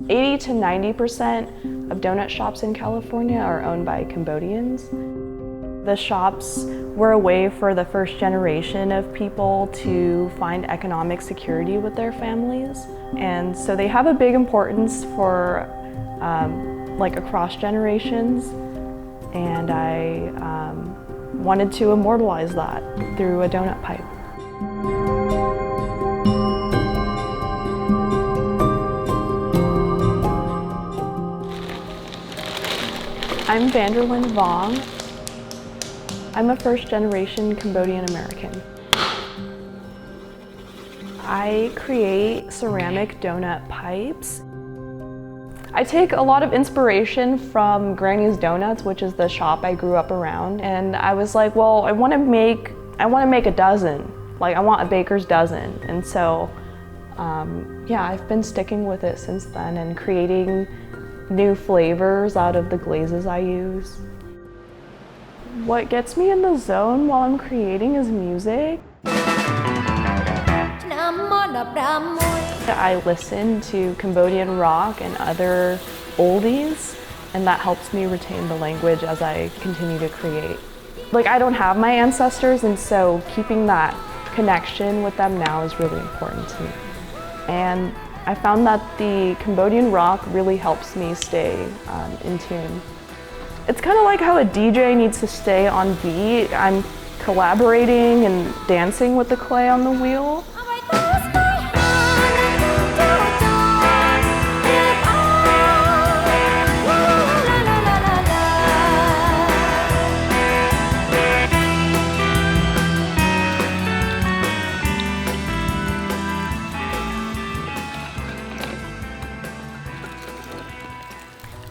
80 to 90% of donut shops in California are owned by Cambodians. The shops were a way for the first generation of people to find economic security with their families. And so they have a big importance for like across generations. And I wanted to immortalize that through a donut pipe. I'm Vanndearlyn Vong. I'm a first-generation Cambodian-American. I create ceramic donut pipes. I take a lot of inspiration from Granny's Donuts, which is the shop I grew up around, and I was like, well, I want to make a dozen. Like, I want a baker's dozen, and so yeah, I've been sticking with it since then and creating new flavors out of the glazes I use. What gets me in the zone while I'm creating is music. I listen to Cambodian rock and other oldies, and that helps me retain the language as I continue to create. Like, I don't have my ancestors, and so keeping that connection with them now is really important to me. And I found that the Cambodian rock really helps me stay in tune. It's kind of like how a DJ needs to stay on beat. I'm collaborating and dancing with the clay on the wheel.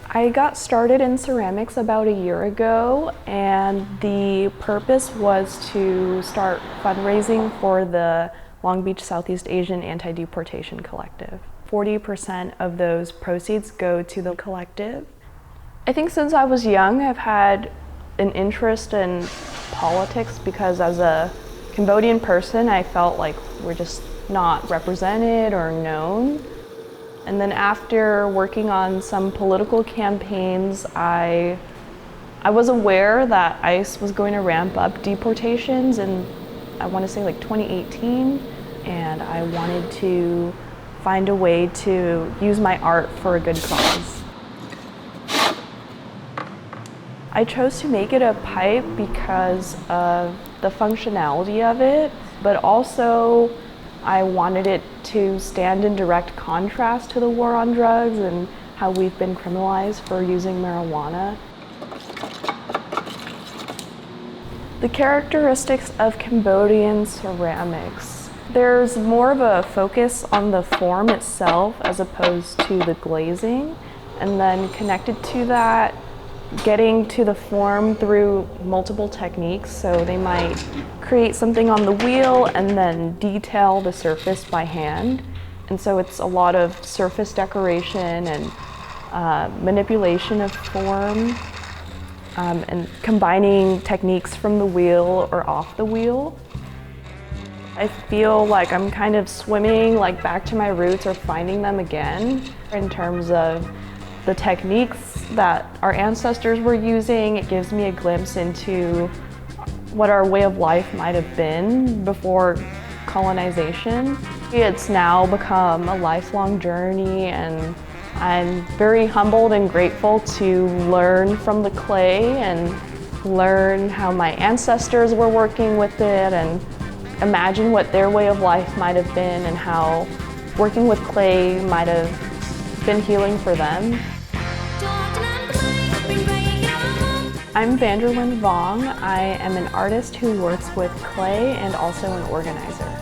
I got started in ceramics about a year ago, and the purpose was to start fundraising for the Long Beach Southeast Asian Anti-Deportation Collective. 40% of those proceeds go to the collective. I think since I was young, I've had an interest in politics because as a Cambodian person, I felt like we're just not represented or known. And then after working on some political campaigns, I was aware that ICE was going to ramp up deportations in, I want to say like 2018, and I wanted to find a way to use my art for a good cause. I chose to make it a pipe because of the functionality of it, but also I wanted it to stand in direct contrast to the war on drugs and how we've been criminalized for using marijuana. The characteristics of Cambodian ceramics. There's more of a focus on the form itself as opposed to the glazing, and then connected to that, getting to the form through multiple techniques. So they might create something on the wheel and then detail the surface by hand. And so it's a lot of surface decoration and manipulation of form and combining techniques from the wheel or off the wheel. I feel like I'm kind of swimming like back to my roots or finding them again in terms of the techniques that our ancestors were using. It gives me a glimpse into what our way of life might have been before colonization. It's now become a lifelong journey, and I'm very humbled and grateful to learn from the clay and learn how my ancestors were working with it and imagine what their way of life might have been and how working with clay might have been healing for them. I'm Vanndearlyn Vong. I am an artist who works with clay and also an organizer.